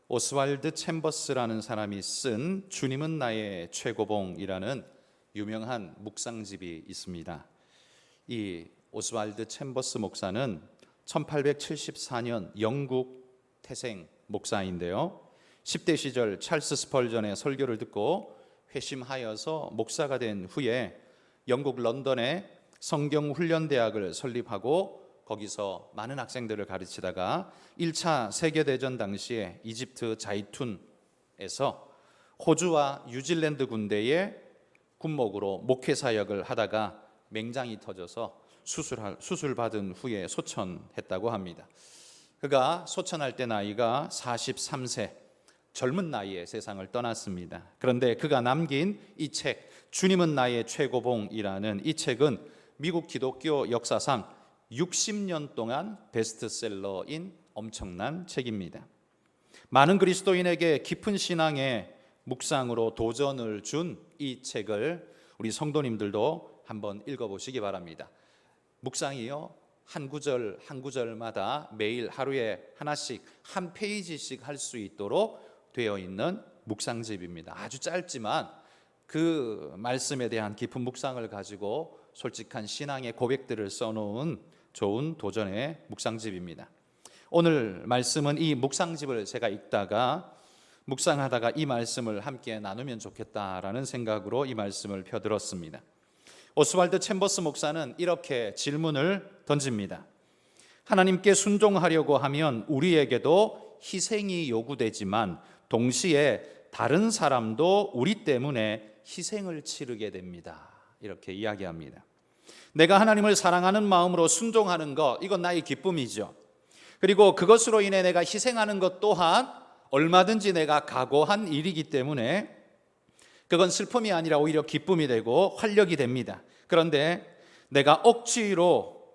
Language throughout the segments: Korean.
오스왈드 챔버스라는 사람이 쓴 주님은 나의 최고봉이라는 유명한 묵상집이 있습니다. 이 오스왈드 챔버스 목사는 1874년 영국 태생 목사인데요. 10대 시절 찰스 스펄전의 설교를 듣고 회심하여서 목사가 된 후에 영국 런던에 성경훈련대학을 설립하고 거기서 많은 학생들을 가르치다가 1차 세계대전 당시에 이집트 자이툰에서 호주와 뉴질랜드 군대의 군목으로 목회사역을 하다가 맹장이 터져서 수술받은 후에 소천했다고 합니다. 그가 소천할 때 나이가 43세, 젊은 나이에 세상을 떠났습니다. 그런데 그가 남긴 이 책, 주님은 나의 최고봉이라는 이 책은 미국 기독교 역사상 60년 동안 베스트셀러인 엄청난 책입니다. 많은 그리스도인에게 깊은 신앙의 묵상으로 도전을 준 이 책을 우리 성도님들도 한번 읽어보시기 바랍니다. 묵상이요, 한 구절 한 구절마다 매일 하루에 하나씩 한 페이지씩 할 수 있도록 되어 있는 묵상집입니다. 아주 짧지만 그 말씀에 대한 깊은 묵상을 가지고 솔직한 신앙의 고백들을 써놓은 좋은 도전의 묵상집입니다. 오늘 말씀은 이 묵상집을 제가 읽다가 묵상하다가 이 말씀을 함께 나누면 좋겠다라는 생각으로 이 말씀을 펴들었습니다. 오스왈드 챔버스 목사는 이렇게 질문을 던집니다. 하나님께 순종하려고 하면 우리에게도 희생이 요구되지만 동시에 다른 사람도 우리 때문에 희생을 치르게 됩니다. 이렇게 이야기합니다. 내가 하나님을 사랑하는 마음으로 순종하는 것, 이건 나의 기쁨이죠. 그리고 그것으로 인해 내가 희생하는 것 또한 얼마든지 내가 각오한 일이기 때문에 그건 슬픔이 아니라 오히려 기쁨이 되고 활력이 됩니다. 그런데 내가 억지로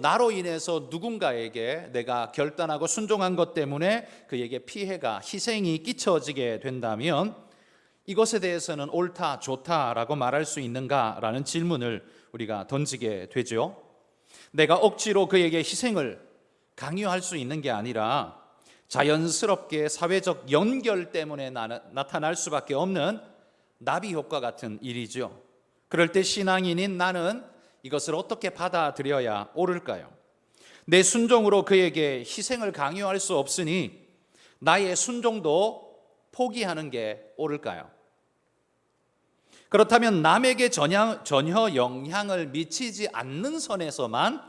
나로 인해서 누군가에게 내가 결단하고 순종한 것 때문에 그에게 피해가, 희생이 끼쳐지게 된다면 이것에 대해서는 옳다, 좋다라고 말할 수 있는가라는 질문을 우리가 던지게 되죠. 내가 억지로 그에게 희생을 강요할 수 있는 게 아니라 자연스럽게 사회적 연결 때문에 나타날 수밖에 없는 나비 효과 같은 일이죠. 그럴 때 신앙인인 나는 이것을 어떻게 받아들여야 옳을까요? 내 순종으로 그에게 희생을 강요할 수 없으니 나의 순종도 포기하는 게 옳을까요? 그렇다면 남에게 전혀 영향을 미치지 않는 선에서만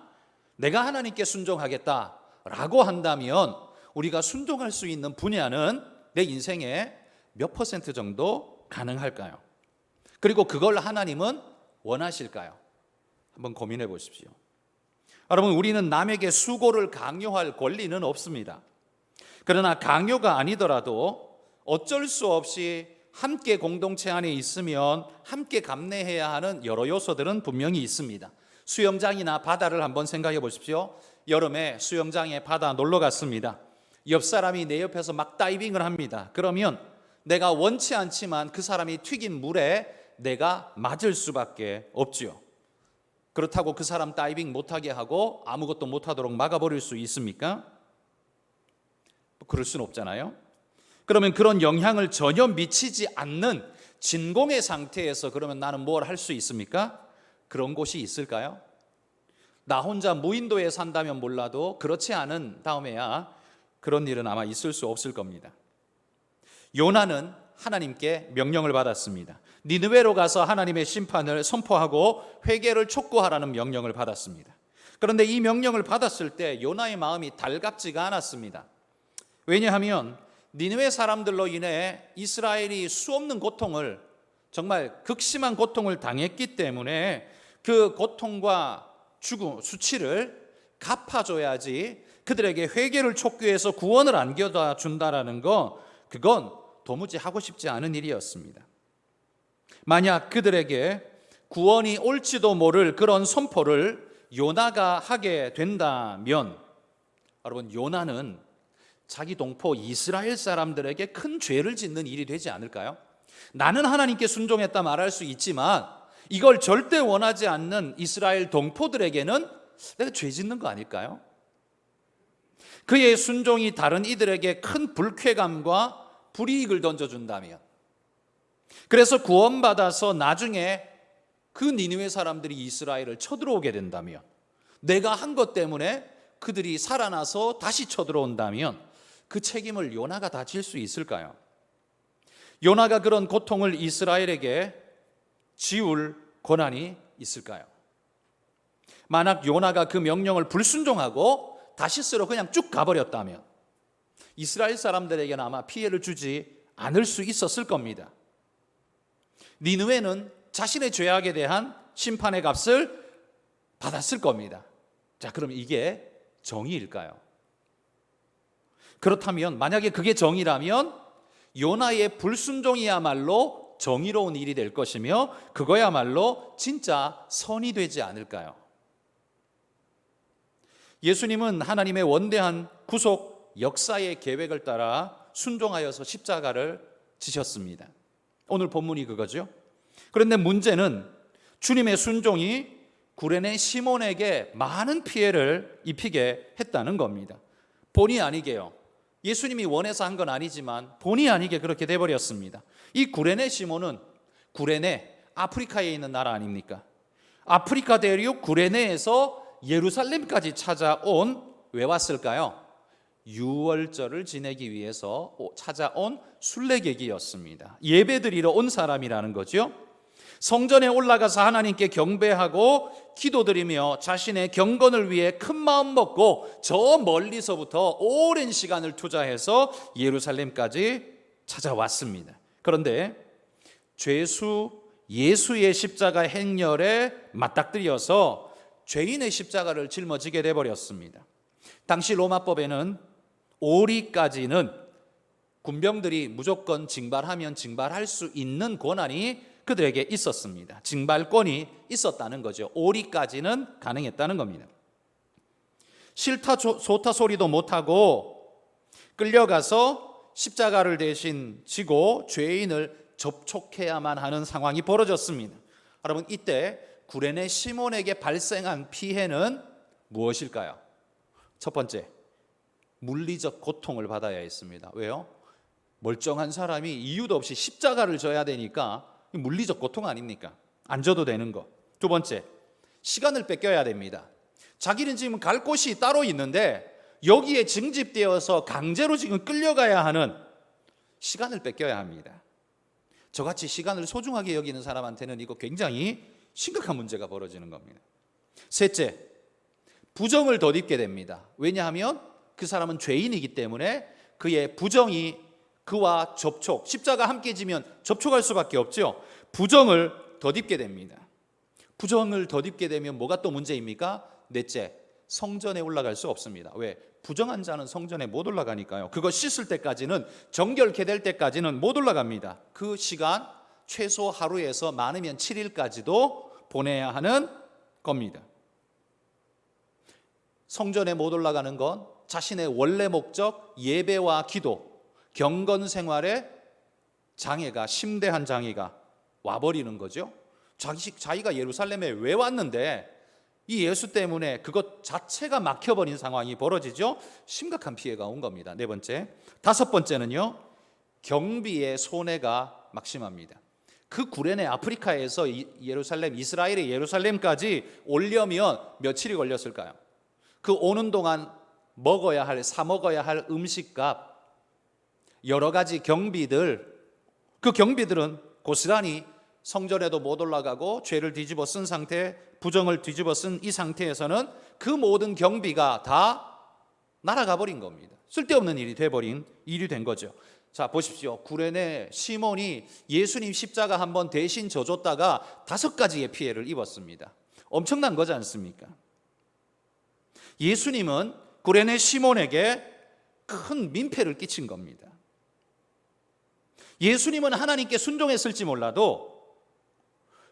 내가 하나님께 순종하겠다라고 한다면 우리가 순종할 수 있는 분야는 내 인생에 몇 퍼센트 정도 가능할까요? 그리고 그걸 하나님은 원하실까요? 한번 고민해 보십시오. 여러분, 우리는 남에게 수고를 강요할 권리는 없습니다. 그러나 강요가 아니더라도 어쩔 수 없이 함께 공동체 안에 있으면 함께 감내해야 하는 여러 요소들은 분명히 있습니다. 수영장이나 바다를 한번 생각해 보십시오. 여름에 수영장에 바다 놀러 갔습니다. 옆 사람이 내 옆에서 막 다이빙을 합니다. 그러면 내가 원치 않지만 그 사람이 튀긴 물에 내가 맞을 수밖에 없지요. 그렇다고 그 사람 다이빙 못하게 하고 아무것도 못하도록 막아버릴 수 있습니까? 그럴 수는 없잖아요. 그러면 그런 영향을 전혀 미치지 않는 진공의 상태에서 그러면 나는 뭘 할 수 있습니까? 그런 곳이 있을까요? 나 혼자 무인도에 산다면 몰라도 그렇지 않은 다음에야 그런 일은 아마 있을 수 없을 겁니다. 요나는 하나님께 명령을 받았습니다. 니느웨로 가서 하나님의 심판을 선포하고 회개를 촉구하라는 명령을 받았습니다. 그런데 이 명령을 받았을 때 요나의 마음이 달갑지가 않았습니다. 왜냐하면 니느웨 사람들로 인해 이스라엘이 수없는 고통을, 정말 극심한 고통을 당했기 때문에 그 고통과 수치를 갚아줘야지 그들에게 회개를 촉구해서 구원을 안겨다 준다라는 거, 그건 도무지 하고 싶지 않은 일이었습니다. 만약 그들에게 구원이 올지도 모를 그런 선포를 요나가 하게 된다면, 여러분, 요나는 자기 동포 이스라엘 사람들에게 큰 죄를 짓는 일이 되지 않을까요? 나는 하나님께 순종했다 말할 수 있지만 이걸 절대 원하지 않는 이스라엘 동포들에게는 내가 죄 짓는 거 아닐까요? 그의 순종이 다른 이들에게 큰 불쾌감과 불이익을 던져준다면, 그래서 구원받아서 나중에 그 니느웨 사람들이 이스라엘을 쳐들어오게 된다면, 내가 한 것 때문에 그들이 살아나서 다시 쳐들어온다면 그 책임을 요나가 다 질 수 있을까요? 요나가 그런 고통을 이스라엘에게 지울 권한이 있을까요? 만약 요나가 그 명령을 불순종하고 다시스로 그냥 쭉 가버렸다면 이스라엘 사람들에게는 아마 피해를 주지 않을 수 있었을 겁니다. 니느웨는 자신의 죄악에 대한 심판의 값을 받았을 겁니다. 자, 그럼 이게 정의일까요? 그렇다면, 만약에 그게 정의라면 요나의 불순종이야말로 정의로운 일이 될 것이며 그거야말로 진짜 선이 되지 않을까요? 예수님은 하나님의 원대한 구속 역사의 계획을 따라 순종하여서 십자가를 지셨습니다. 오늘 본문이 그거죠. 그런데 문제는 주님의 순종이 구레네 시몬에게 많은 피해를 입히게 했다는 겁니다. 본의 아니게요. 예수님이 원해서 한 건 아니지만 본의 아니게 그렇게 돼버렸습니다. 이 구레네 시몬은, 구레네, 아프리카에 있는 나라 아닙니까? 아프리카 대륙 구레네에서 예루살렘까지 찾아온, 왜 왔을까요? 유월절을 지내기 위해서 찾아온 순례객이었습니다. 예배드리러 온 사람이라는 거죠. 성전에 올라가서 하나님께 경배하고 기도드리며 자신의 경건을 위해 큰 마음 먹고 저 멀리서부터 오랜 시간을 투자해서 예루살렘까지 찾아왔습니다. 그런데 죄수 예수의 십자가 행렬에 맞닥뜨려서 죄인의 십자가를 짊어지게 되어버렸습니다. 당시 로마법에는 오리까지는 군병들이 무조건 징발하면 징발할 수 있는 권한이 그들에게 있었습니다. 징발권이 있었다는 거죠. 오리까지는 가능했다는 겁니다. 싫다 좋다 소리도 못하고 끌려가서 십자가를 대신 지고 죄인을 접촉해야만 하는 상황이 벌어졌습니다. 여러분, 이때 구레네 시몬에게 발생한 피해는 무엇일까요? 첫 번째, 물리적 고통을 받아야 했습니다. 왜요? 멀쩡한 사람이 이유도 없이 십자가를 져야 되니까 물리적 고통 아닙니까? 안 져도 되는 거. 두 번째, 시간을 뺏겨야 됩니다. 자기는 지금 갈 곳이 따로 있는데 여기에 징집되어서 강제로 지금 끌려가야 하는, 시간을 뺏겨야 합니다. 저같이 시간을 소중하게 여기는 사람한테는 이거 굉장히 심각한 문제가 벌어지는 겁니다. 셋째, 부정을 덧입게 됩니다. 왜냐하면 그 사람은 죄인이기 때문에 그의 부정이 그와 접촉, 십자가 함께 지면 접촉할 수밖에 없죠. 부정을 덧입게 됩니다. 부정을 덧입게 되면 뭐가 또 문제입니까? 넷째, 성전에 올라갈 수 없습니다. 왜? 부정한 자는 성전에 못 올라가니까요. 그거 씻을 때까지는, 정결케 될 때까지는 못 올라갑니다. 그 시간 최소 하루에서 많으면 7일까지도 보내야 하는 겁니다. 성전에 못 올라가는 건 자신의 원래 목적, 예배와 기도, 경건 생활에 장애가, 심대한 장애가 와버리는 거죠. 자기가 예루살렘에 왜 왔는데 이 예수 때문에 그것 자체가 막혀버린 상황이 벌어지죠. 심각한 피해가 온 겁니다. 네 번째, 다섯 번째는요, 경비의 손해가 막심합니다. 그 구레네 아프리카에서 예루살렘, 이스라엘의 예루살렘까지 오려면 며칠이 걸렸을까요? 그 오는 동안 먹어야 할, 사 먹어야 할 음식값, 여러 가지 경비들, 그 경비들은 고스란히 성전에도 못 올라가고 죄를 뒤집어 쓴 상태, 부정을 뒤집어 쓴 이 상태에서는 그 모든 경비가 다 날아가 버린 겁니다. 쓸데없는 일이 돼버린 일이 된 거죠. 자, 보십시오. 구레네 시몬이 예수님 십자가 한번 대신 져줬다가 5가지의 피해를 입었습니다. 엄청난 거지 않습니까? 예수님은 구레네 시몬에게 큰 민폐를 끼친 겁니다. 예수님은 하나님께 순종했을지 몰라도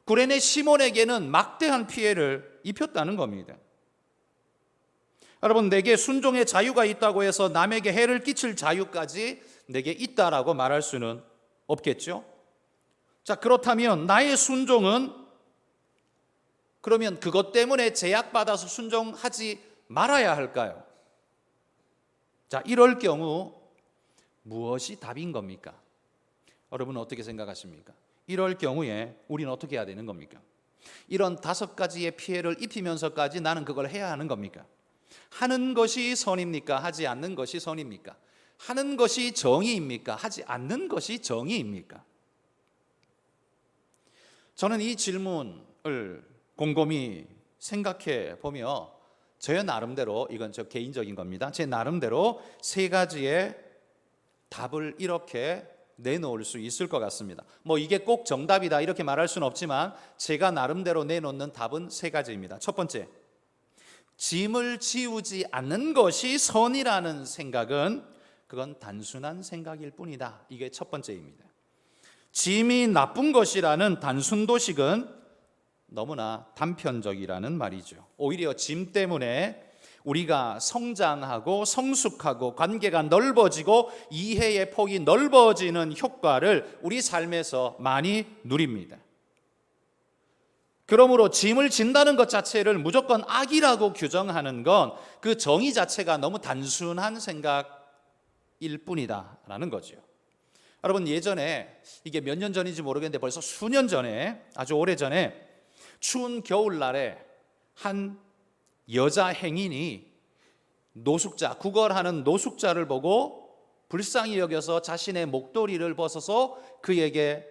구레네 시몬에게는 막대한 피해를 입혔다는 겁니다. 여러분, 내게 순종의 자유가 있다고 해서 남에게 해를 끼칠 자유까지 내게 있다라고 말할 수는 없겠죠. 자, 그렇다면 나의 순종은, 그러면 그것 때문에 제약받아서 순종하지 말아야 할까요? 자, 이럴 경우 무엇이 답인 겁니까? 여러분은 어떻게 생각하십니까? 이럴 경우에 우리는 어떻게 해야 되는 겁니까? 이런 5가지의 피해를 입히면서까지 나는 그걸 해야 하는 겁니까? 하는 것이 선입니까? 하지 않는 것이 선입니까? 하는 것이 정의입니까? 하지 않는 것이 정의입니까? 저는 이 질문을 곰곰이 생각해 보며 제 나름대로, 이건 저 개인적인 겁니다, 제 나름대로 3가지의 답을 이렇게 내놓을 수 있을 것 같습니다. 뭐 이게 꼭 정답이다 이렇게 말할 수는 없지만 제가 나름대로 내놓는 답은 3가지입니다. 첫 번째, 짐을 지우지 않는 것이 선이라는 생각은 그건 단순한 생각일 뿐이다. 이게 첫 번째입니다. 짐이 나쁜 것이라는 단순 도식은 너무나 단편적이라는 말이죠. 오히려 짐 때문에 우리가 성장하고 성숙하고 관계가 넓어지고 이해의 폭이 넓어지는 효과를 우리 삶에서 많이 누립니다. 그러므로 짐을 진다는 것 자체를 무조건 악이라고 규정하는 건 그 정의 자체가 너무 단순한 생각일 뿐이다라는 거죠. 여러분, 예전에, 이게 몇 년 전인지 모르겠는데 벌써 수년 전에, 아주 오래전에 추운 겨울날에 한 여자 행인이 노숙자, 구걸하는 노숙자를 보고 불쌍히 여겨서 자신의 목도리를 벗어서 그에게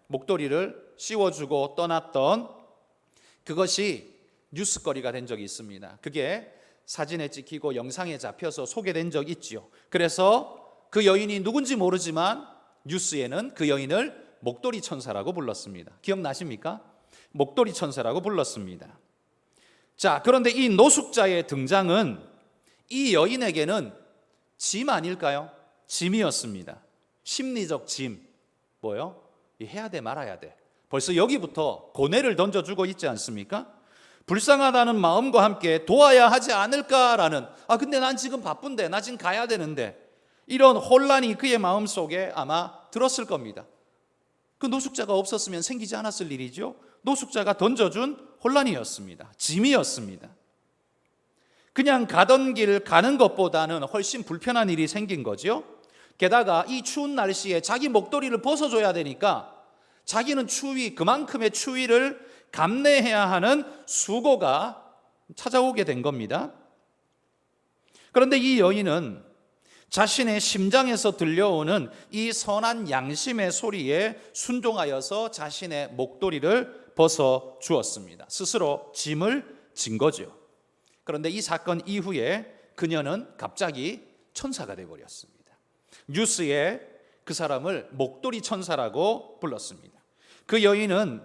목도리를 씌워주고 떠났던, 그것이 뉴스거리가 된 적이 있습니다. 그게 사진에 찍히고 영상에 잡혀서 소개된 적이 있죠. 그래서 그 여인이 누군지 모르지만 뉴스에는 그 여인을 목도리 천사라고 불렀습니다. 기억나십니까? 목도리 천사라고 불렀습니다. 자, 그런데 이 노숙자의 등장은 이 여인에게는 짐 아닐까요? 짐이었습니다. 심리적 짐. 뭐요? 해야 돼 말아야 돼. 벌써 여기부터 고뇌를 던져주고 있지 않습니까? 불쌍하다는 마음과 함께 도와야 하지 않을까라는, 근데 난 지금 바쁜데, 나 지금 가야 되는데, 이런 혼란이 그의 마음속에 아마 들었을 겁니다. 그 노숙자가 없었으면 생기지 않았을 일이죠. 노숙자가 던져준 혼란이었습니다. 짐이었습니다. 그냥 가던 길 가는 것보다는 훨씬 불편한 일이 생긴 거죠. 게다가 이 추운 날씨에 자기 목도리를 벗어줘야 되니까 자기는 그만큼의 추위를 감내해야 하는 수고가 찾아오게 된 겁니다. 그런데 이 여인은 자신의 심장에서 들려오는 이 선한 양심의 소리에 순종하여서 자신의 목도리를 벗어 주었습니다. 스스로 짐을 진 거죠. 그런데 이 사건 이후에 그녀는 갑자기 천사가 되어버렸습니다. 뉴스에 그 사람을 목도리 천사라고 불렀습니다. 그 여인은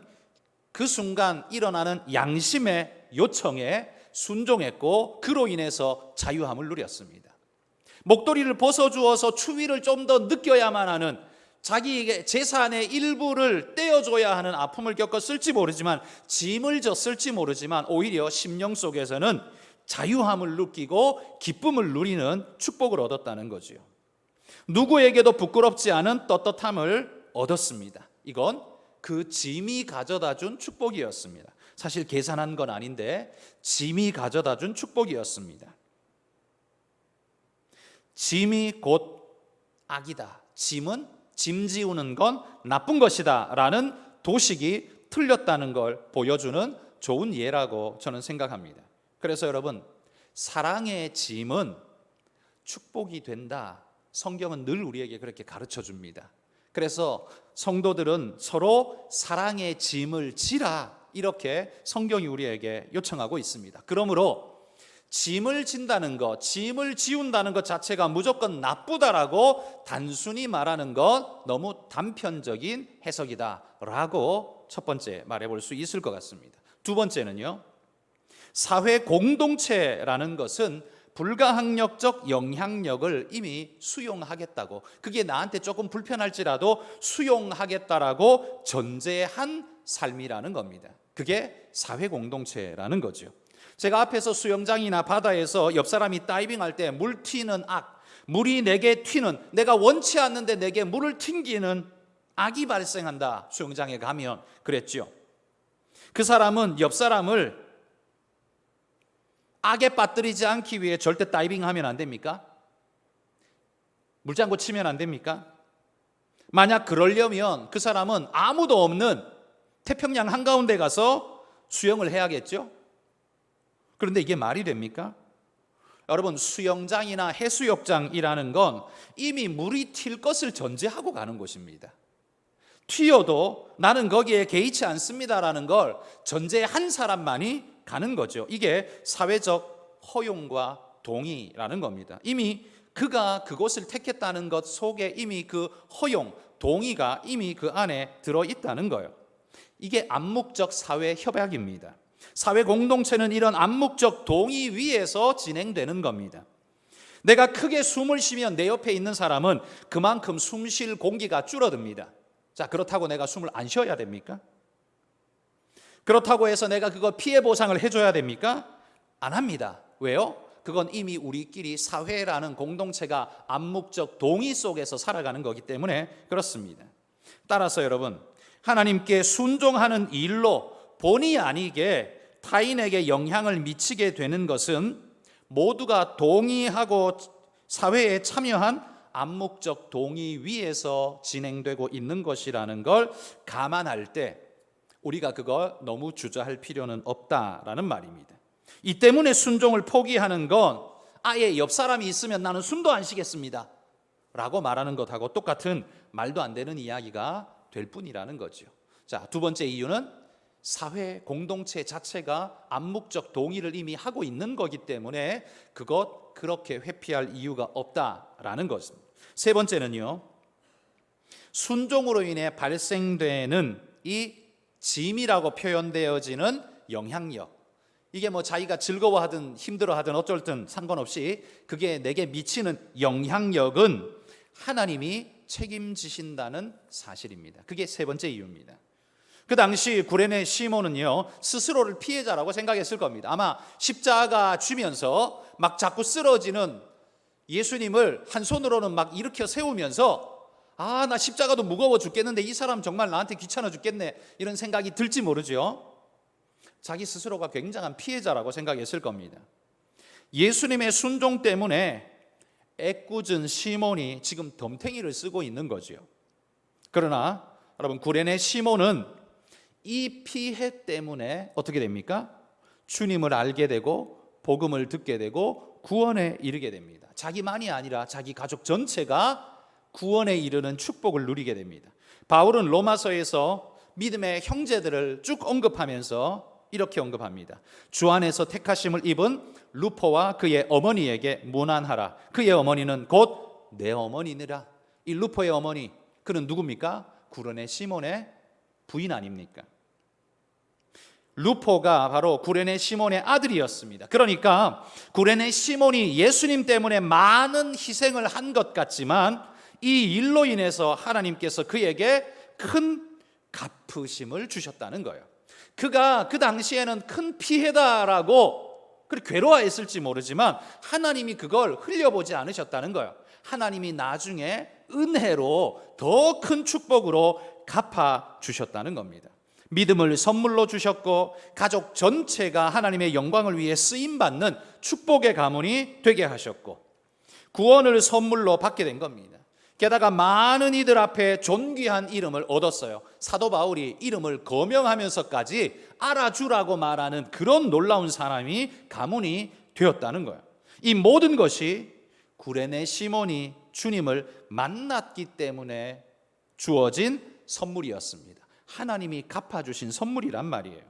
그 순간 일어나는 양심의 요청에 순종했고 그로 인해서 자유함을 누렸습니다. 목도리를 벗어주어서 추위를 좀 더 느껴야만 하는, 자기에게 재산의 일부를 떼어줘야 하는 아픔을 겪었을지 모르지만, 짐을 졌을지 모르지만 오히려 심령 속에서는 자유함을 느끼고 기쁨을 누리는 축복을 얻었다는 거죠. 누구에게도 부끄럽지 않은 떳떳함을 얻었습니다. 이건 그 짐이 가져다 준 축복이었습니다. 사실 계산한 건 아닌데 짐이 가져다 준 축복이었습니다. 짐이 곧 악이다. 짐 지우는 건 나쁜 것이다 라는 도식이 틀렸다는 걸 보여주는 좋은 예라고 저는 생각합니다. 그래서 여러분, 사랑의 짐은 축복이 된다. 성경은 늘 우리에게 그렇게 가르쳐 줍니다. 그래서 성도들은 서로 사랑의 짐을 지라, 이렇게 성경이 우리에게 요청하고 있습니다. 그러므로 짐을 진다는 것, 짐을 지운다는 것 자체가 무조건 나쁘다라고 단순히 말하는 것 너무 단편적인 해석이다라고 첫 번째 말해볼 수 있을 것 같습니다. 두 번째는요, 사회 공동체라는 것은 불가항력적 영향력을 이미 수용하겠다고, 그게 나한테 조금 불편할지라도 수용하겠다라고 전제한 삶이라는 겁니다. 그게 사회 공동체라는 거죠. 제가 앞에서 수영장이나 바다에서 옆 사람이 다이빙할 때 물 튀는 악, 물이 내게 튀는, 내가 원치 않는데 내게 물을 튕기는 악이 발생한다. 수영장에 가면 그랬죠. 그 사람은 옆 사람을 악에 빠뜨리지 않기 위해 절대 다이빙하면 안 됩니까? 물장구 치면 안 됩니까? 만약 그러려면 그 사람은 아무도 없는 태평양 한가운데 가서 수영을 해야겠죠? 그런데 이게 말이 됩니까? 여러분, 수영장이나 해수욕장이라는 건 이미 물이 튈 것을 전제하고 가는 곳입니다. 튀어도 나는 거기에 개의치 않습니다라는 걸 전제한 사람만이 가는 거죠. 이게 사회적 허용과 동의라는 겁니다. 이미 그가 그곳을 택했다는 것 속에 이미 그 허용, 동의가 이미 그 안에 들어있다는 거예요. 이게 암묵적 사회 협약입니다. 사회 공동체는 이런 암묵적 동의 위에서 진행되는 겁니다. 내가 크게 숨을 쉬면 내 옆에 있는 사람은 그만큼 숨 쉴 공기가 줄어듭니다. 자, 그렇다고 내가 숨을 안 쉬어야 됩니까? 그렇다고 해서 내가 그거 피해 보상을 해줘야 됩니까? 안 합니다. 왜요? 그건 이미 우리끼리 사회라는 공동체가 암묵적 동의 속에서 살아가는 거기 때문에 그렇습니다. 따라서 여러분, 하나님께 순종하는 일로 본의 아니게 타인에게 영향을 미치게 되는 것은 모두가 동의하고 사회에 참여한 암묵적 동의 위에서 진행되고 있는 것이라는 걸 감안할 때 우리가 그걸 너무 주저할 필요는 없다라는 말입니다. 이 때문에 순종을 포기하는 건 아예 옆 사람이 있으면 나는 숨도 안 쉬겠습니다 라고 말하는 것하고 똑같은 말도 안 되는 이야기가 될 뿐이라는 거죠. 자, 두 번째 이유는 사회 공동체 자체가 암묵적 동의를 이미 하고 있는 거기 때문에 그것 그렇게 회피할 이유가 없다라는 것입니다. 세 번째는요, 순종으로 인해 발생되는 이 짐이라고 표현되어지는 영향력. 이게 뭐 자기가 즐거워하든 힘들어하든 어쩔든 상관없이 그게 내게 미치는 영향력은 하나님이 책임지신다는 사실입니다. 그게 세 번째 이유입니다. 그 당시 구레네 시몬은요, 스스로를 피해자라고 생각했을 겁니다. 아마 십자가 쥐면서 막 자꾸 쓰러지는 예수님을 한 손으로는 막 일으켜 세우면서 나 십자가도 무거워 죽겠는데 이 사람 정말 나한테 귀찮아 죽겠네 이런 생각이 들지 모르죠. 자기 스스로가 굉장한 피해자라고 생각했을 겁니다. 예수님의 순종 때문에 애꿎은 시몬이 지금 덤탱이를 쓰고 있는 거죠. 그러나 여러분, 구레네 시몬은 이 피해 때문에 어떻게 됩니까? 주님을 알게 되고 복음을 듣게 되고 구원에 이르게 됩니다. 자기만이 아니라 자기 가족 전체가 구원에 이르는 축복을 누리게 됩니다. 바울은 로마서에서 믿음의 형제들을 쭉 언급하면서 이렇게 언급합니다. 주 안에서 택하심을 입은 루포와 그의 어머니에게 문안하라. 그의 어머니는 곧 내 어머니니라. 이 루포의 어머니, 그는 누굽니까? 구레네 시몬의 부인 아닙니까? 루포가 바로 구레네 시몬의 아들이었습니다. 그러니까 구레네 시몬이 예수님 때문에 많은 희생을 한 것 같지만 이 일로 인해서 하나님께서 그에게 큰 갚으심을 주셨다는 거예요. 그가 그 당시에는 큰 피해다라고 그렇게 괴로워했을지 모르지만 하나님이 그걸 흘려보지 않으셨다는 거예요. 하나님이 나중에 은혜로 더 큰 축복으로 갚아주셨다는 겁니다. 믿음을 선물로 주셨고 가족 전체가 하나님의 영광을 위해 쓰임받는 축복의 가문이 되게 하셨고 구원을 선물로 받게 된 겁니다. 게다가 많은 이들 앞에 존귀한 이름을 얻었어요. 사도 바울이 이름을 거명하면서까지 알아주라고 말하는 그런 놀라운 사람이 가문이 되었다는 거예요. 이 모든 것이 구레네 시몬이 주님을 만났기 때문에 주어진 선물이었습니다. 하나님이 갚아주신 선물이란 말이에요.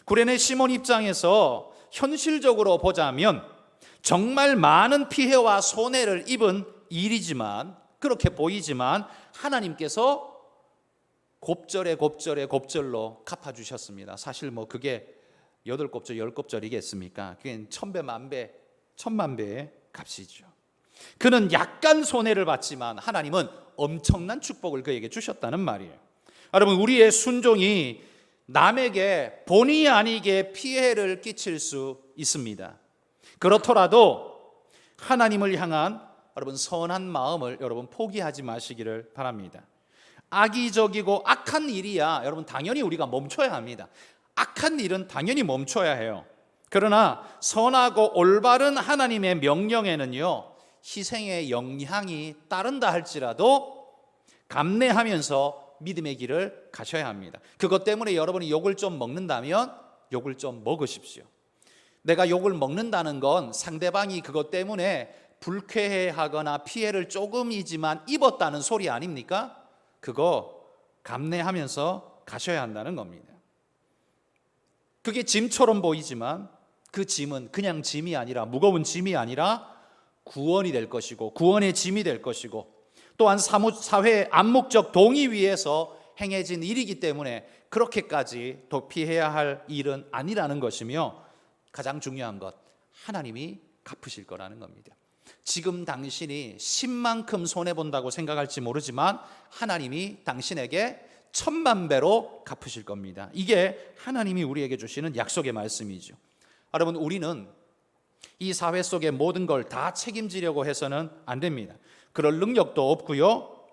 구레네 시몬 입장에서 현실적으로 보자면 정말 많은 피해와 손해를 입은 일이지만 그렇게 보이지만 하나님께서 곱절로 갚아주셨습니다. 사실 뭐 그게 8곱절 10곱절이겠습니까? 그게 1000배 만배 1000만배의 값이죠. 그는 약간 손해를 받지만 하나님은 엄청난 축복을 그에게 주셨다는 말이에요. 여러분, 우리의 순종이 남에게 본의 아니게 피해를 끼칠 수 있습니다. 그렇더라도 하나님을 향한 여러분 선한 마음을 여러분 포기하지 마시기를 바랍니다. 악의적이고 악한 일이야 여러분 당연히 우리가 멈춰야 합니다. 악한 일은 당연히 멈춰야 해요. 그러나 선하고 올바른 하나님의 명령에는요 희생의 영향이 따른다 할지라도 감내하면서 믿음의 길을 가셔야 합니다. 그것 때문에 여러분이 욕을 좀 먹는다면 욕을 좀 먹으십시오. 내가 욕을 먹는다는 건 상대방이 그것 때문에 불쾌해하거나 피해를 조금이지만 입었다는 소리 아닙니까? 그거 감내하면서 가셔야 한다는 겁니다. 그게 짐처럼 보이지만 그 짐은 그냥 짐이 아니라, 무거운 짐이 아니라 구원이 될 것이고 구원의 짐이 될 것이고, 또한 사회의 암묵적 동의 위에서 행해진 일이기 때문에 그렇게까지 도피해야 할 일은 아니라는 것이며, 가장 중요한 것, 하나님이 갚으실 거라는 겁니다. 지금 당신이 10만큼 손해본다고 생각할지 모르지만 하나님이 당신에게 1000만배로 갚으실 겁니다. 이게 하나님이 우리에게 주시는 약속의 말씀이죠. 여러분, 우리는 이 사회 속의 모든 걸 다 책임지려고 해서는 안 됩니다. 그럴 능력도 없고요.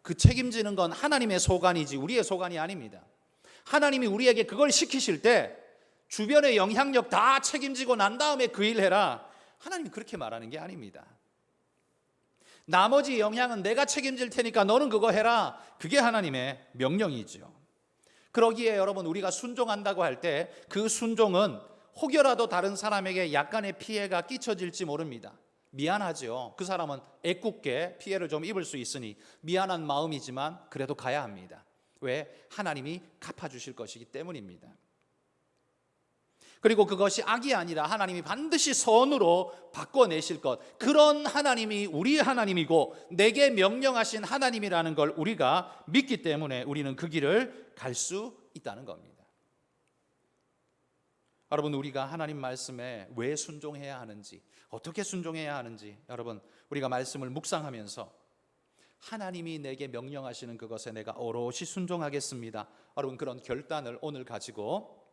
그 책임지는 건 하나님의 소관이지 우리의 소관이 아닙니다. 하나님이 우리에게 그걸 시키실 때 주변의 영향력 다 책임지고 난 다음에 그 일 해라, 하나님이 그렇게 말하는 게 아닙니다. 나머지 영향은 내가 책임질 테니까 너는 그거 해라, 그게 하나님의 명령이죠. 그러기에 여러분, 우리가 순종한다고 할 때 그 순종은 혹여라도 다른 사람에게 약간의 피해가 끼쳐질지 모릅니다. 미안하죠. 그 사람은 애꿎게 피해를 좀 입을 수 있으니 미안한 마음이지만 그래도 가야 합니다. 왜? 하나님이 갚아주실 것이기 때문입니다. 그리고 그것이 악이 아니라 하나님이 반드시 선으로 바꿔내실 것, 그런 하나님이 우리의 하나님이고 내게 명령하신 하나님이라는 걸 우리가 믿기 때문에 우리는 그 길을 갈 수 있다는 겁니다. 여러분, 우리가 하나님 말씀에 왜 순종해야 하는지, 어떻게 순종해야 하는지, 여러분, 우리가 말씀을 묵상하면서 하나님이 내게 명령하시는 그것에 내가 오롯이 순종하겠습니다, 여러분, 그런 결단을 오늘 가지고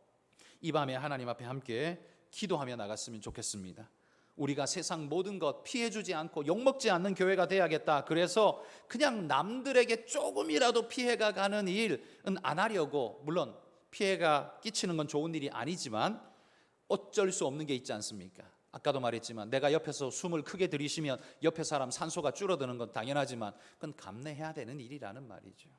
이 밤에 하나님 앞에 함께 기도하며 나갔으면 좋겠습니다. 우리가 세상 모든 것 피해주지 않고 욕먹지 않는 교회가 돼야겠다, 그래서 그냥 남들에게 조금이라도 피해가 가는 일은 안 하려고, 물론 피해가 끼치는 건 좋은 일이 아니지만 어쩔 수 없는 게 있지 않습니까? 아까도 말했지만 내가 옆에서 숨을 크게 들이쉬면 옆에 사람 산소가 줄어드는 건 당연하지만 그건 감내해야 되는 일이라는 말이죠.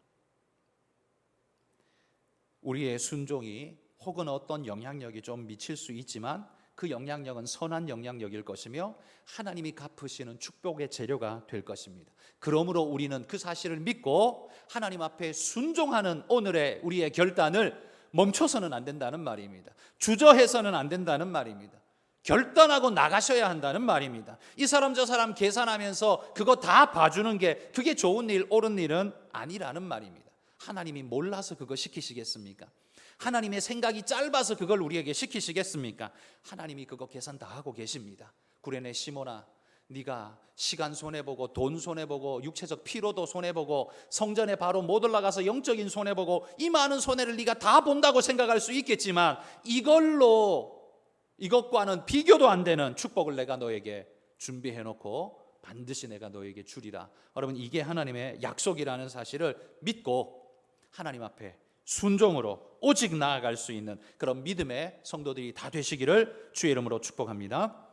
우리의 순종이 혹은 어떤 영향력이 좀 미칠 수 있지만 그 영향력은 선한 영향력일 것이며 하나님이 갚으시는 축복의 재료가 될 것입니다. 그러므로 우리는 그 사실을 믿고 하나님 앞에 순종하는 오늘의 우리의 결단을 멈춰서는 안 된다는 말입니다. 주저해서는 안 된다는 말입니다. 결단하고 나가셔야 한다는 말입니다. 이 사람 저 사람 계산하면서 그거 다 봐주는 게 그게 좋은 일, 옳은 일은 아니라는 말입니다. 하나님이 몰라서 그거 시키시겠습니까? 하나님의 생각이 짧아서 그걸 우리에게 시키시겠습니까? 하나님이 그거 계산 다 하고 계십니다. 구레네 시몬아, 네가 시간 손해보고 돈 손해보고 육체적 피로도 손해보고 성전에 바로 못 올라가서 영적인 손해보고 이 많은 손해를 네가 다 본다고 생각할 수 있겠지만 이것과는 비교도 안 되는 축복을 내가 너에게 준비해놓고 반드시 내가 너에게 주리라. 여러분, 이게 하나님의 약속이라는 사실을 믿고 하나님 앞에 순종으로 오직 나아갈 수 있는 그런 믿음의 성도들이 다 되시기를 주의 이름으로 축복합니다.